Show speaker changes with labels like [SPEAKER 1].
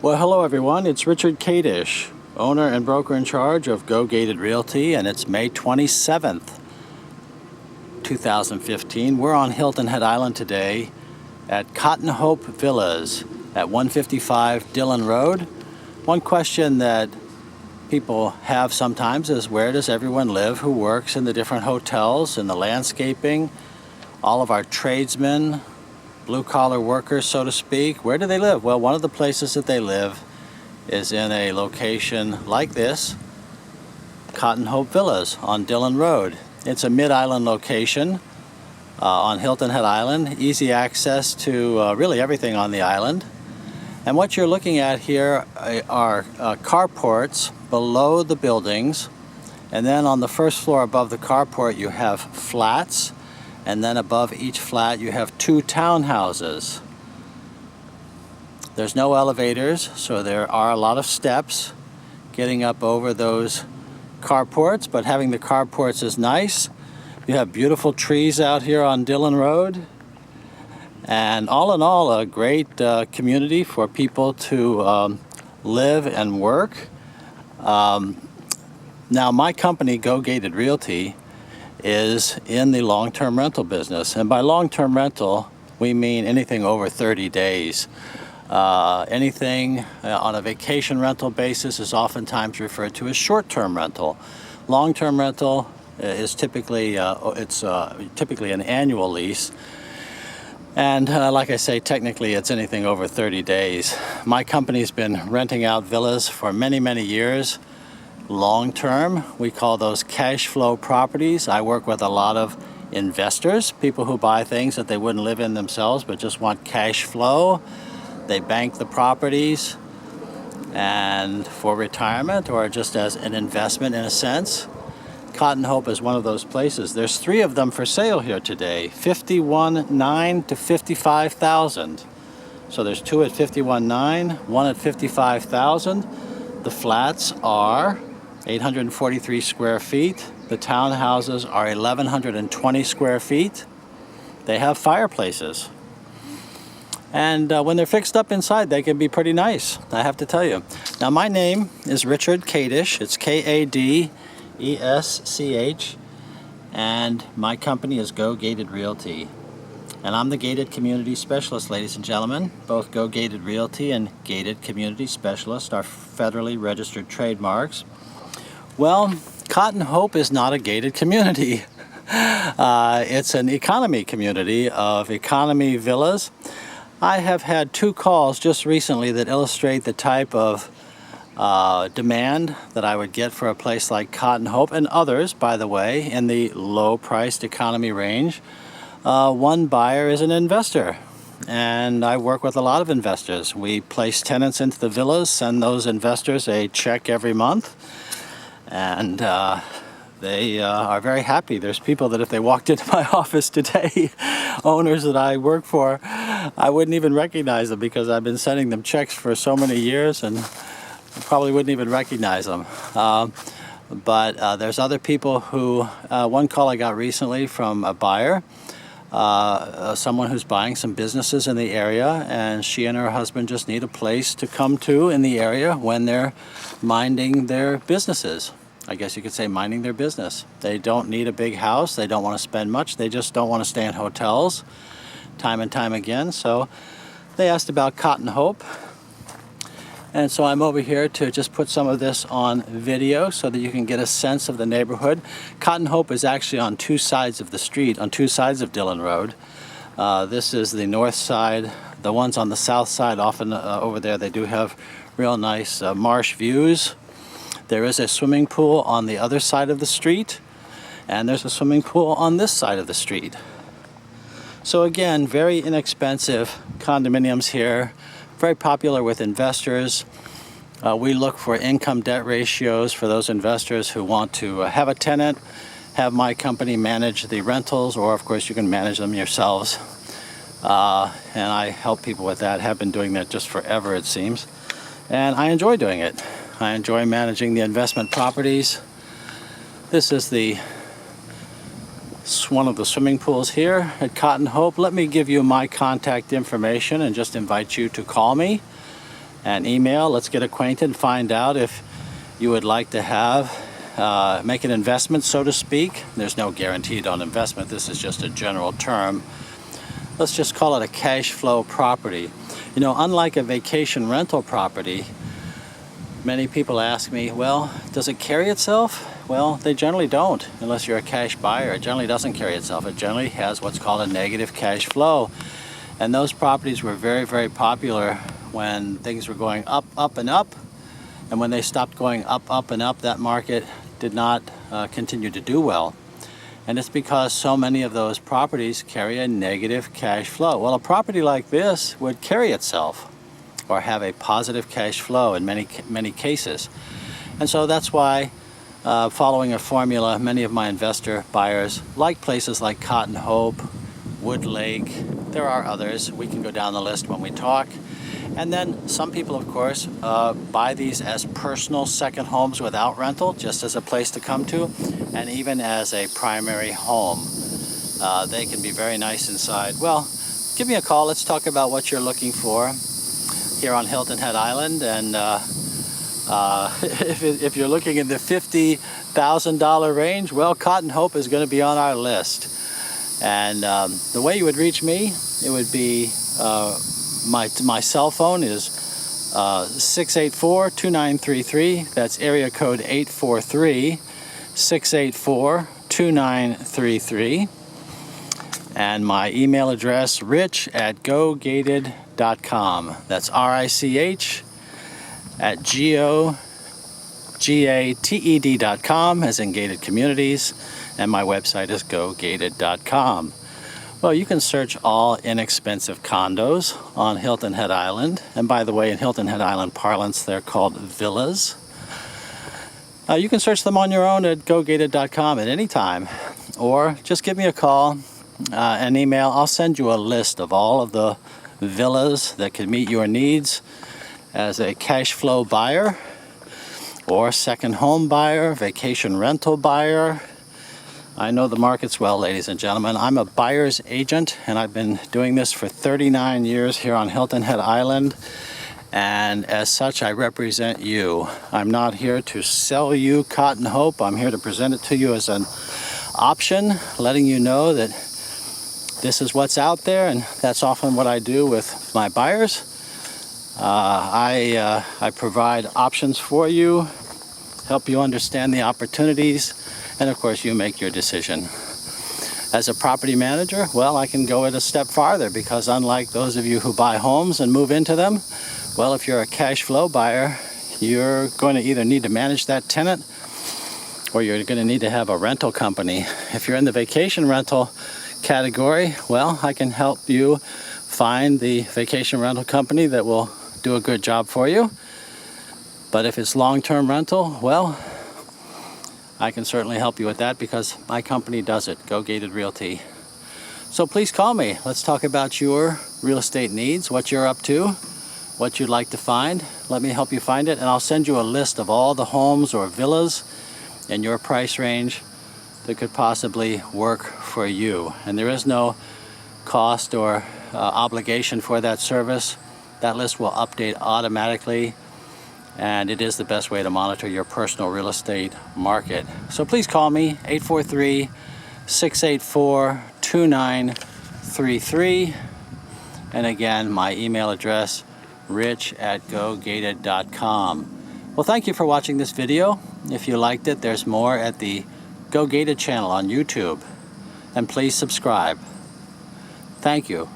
[SPEAKER 1] Well, hello everyone. It's Richard Kadish, owner and broker in charge of Go Gated Realty, and it's May 27th, 2015. We're on Hilton Head Island today at Cotton Hope Villas at 155 Dillon Road. One question that people have sometimes is, where does everyone live who works in the different hotels, in the landscaping, all of our tradesmen, blue-collar workers, so to speak? Where do they live? Well, one of the places that they live is in a location like this, Cotton Hope Villas on Dillon Road. It's a mid-island location on Hilton Head Island, easy access to really everything on the island. And what you're looking at here are carports below the buildings, and then on the first floor above the carport you have flats, and then above each flat you have two townhouses. There's no elevators, so there are a lot of steps getting up over those carports, but having the carports is nice. You have beautiful trees out here on Dillon Road, and all in all, a great community for people to live and work. Now, my company, Go Gated Realty, is in the long-term rental business, and by long-term rental we mean anything over 30 days. Anything on a vacation rental basis is oftentimes referred to as short-term rental. Long-term rental is typically typically an annual lease, and like I say, technically it's anything over 30 days. My company's been renting out villas for many years. Long term, we call those cash flow properties. I work with a lot of investors, people who buy things that they wouldn't live in themselves but just want cash flow. They bank the properties and for retirement or just as an investment in a sense. Cotton Hope is one of those places. There's 3 of them for sale here today, $51,900 to $55,000. So there's 2 at $51,900, 1 at $55,000. The flats are 843 square feet. The townhouses are 1,120 square feet. They have fireplaces. And when they're fixed up inside, they can be pretty nice, I have to tell you. Now, my name is Richard Kadish. It's Kadesh. And my company is Go Gated Realty. And I'm the Gated Community Specialist, ladies and gentlemen. Both Go Gated Realty and Gated Community Specialist are federally registered trademarks. Well, Cotton Hope is not a gated community. It's an economy community of economy villas. I have had 2 calls just recently that illustrate the type of demand that I would get for a place like Cotton Hope, and others, by the way, in the low-priced economy range. One buyer is an investor, and I work with a lot of investors. We place tenants into the villas, send those investors a check every month, and they are very happy. There's people that if they walked into my office today, owners that I work for, I wouldn't even recognize them because I've been sending them checks for so many years and probably wouldn't even recognize them. But there's other people who, one call I got recently from a buyer, someone who's buying some businesses in the area, and she and her husband just need a place to come to in the area when they're minding their businesses. I guess you could say minding their business. They don't need a big house. They don't want to spend much. They just don't want to stay in hotels time and time again. So they asked about Cotton Hope. And so I'm over here to just put some of this on video so that you can get a sense of the neighborhood. Cotton Hope is actually on 2 sides of the street, on 2 sides of Dillon Road. This is the north side. The ones on the south side, often over there, they do have real nice marsh views. There is a swimming pool on the other side of the street, and there's a swimming pool on this side of the street. So again, very inexpensive condominiums here. Very popular with investors. We look for income-debt ratios for those investors who want to have a tenant, have my company manage the rentals, or of course you can manage them yourselves. And I help people with that, have been doing that just forever it seems. And I enjoy doing it. I enjoy managing the investment properties. This is one of the swimming pools here at Cotton Hope. Let me give you my contact information and just invite you to call me and email. Let's get acquainted and find out if you would like to have make an investment, so to speak. There's no guaranteed on investment. This is just a general term. Let's just call it a cash flow property. You know, unlike a vacation rental property, many people ask me, well, does it carry itself? Well, they generally don't, unless you're a cash buyer. It generally doesn't carry itself. It generally has what's called a negative cash flow. And those properties were very, very popular when things were going up, up, and up. And when they stopped going up, up, and up, that market did not continue to do well. And it's because so many of those properties carry a negative cash flow. Well, a property like this would carry itself or have a positive cash flow in many cases. And so that's why, following a formula, many of my investor buyers like places like Cotton Hope, Wood Lake. There are others. We can go down the list when we talk. And then some people, of course, buy these as personal second homes without rental, just as a place to come to, and even as a primary home. They can be very nice inside. Well, give me a call. Let's talk about what you're looking for here on Hilton Head Island. And if you're looking in the $50,000 range, well, Cotton Hope is going to be on our list. And the way you would reach me, it would be my cell phone is 684-2933. That's area code 843-684-2933. And my email address, rich@gogated.com. That's rich@gogated.com, as in gated communities. And my website is gogated.com. Well, you can search all inexpensive condos on Hilton Head Island. And by the way, in Hilton Head Island parlance, they're called villas. You can search them on your own at gogated.com at any time. Or just give me a call, an email. I'll send you a list of all of the villas that can meet your needs as a cash flow buyer or second home buyer, vacation rental buyer. I know the markets well, ladies and gentlemen. I'm a buyer's agent, and I've been doing this for 39 years here on Hilton Head Island. And as such, I represent you. I'm not here to sell you Cotton Hope. I'm here to present it to you as an option, letting you know that this is what's out there, and that's often what I do with my buyers. I provide options for you, help you understand the opportunities, and of course you make your decision. As a property manager, well, I can go it a step farther, because unlike those of you who buy homes and move into them, well, if you're a cash flow buyer, you're going to either need to manage that tenant or you're going to need to have a rental company. If you're in the vacation rental category, well, I can help you find the vacation rental company that will do a good job for you. But if it's long-term rental, well, I can certainly help you with that, because my company does it, Go Gated Realty. So please call me. Let's talk about your real estate needs, what you're up to, what you'd like to find. Let me help you find it, and I'll send you a list of all the homes or villas in your price range that could possibly work for you. And there is no cost or obligation for that service. That list will update automatically, and it is the best way to monitor your personal real estate market. So please call me, 843-684-2933. And again, my email address, rich@gogated.com. Well, thank you for watching this video. If you liked it, there's more at the Go Gated channel on YouTube. And please subscribe. Thank you.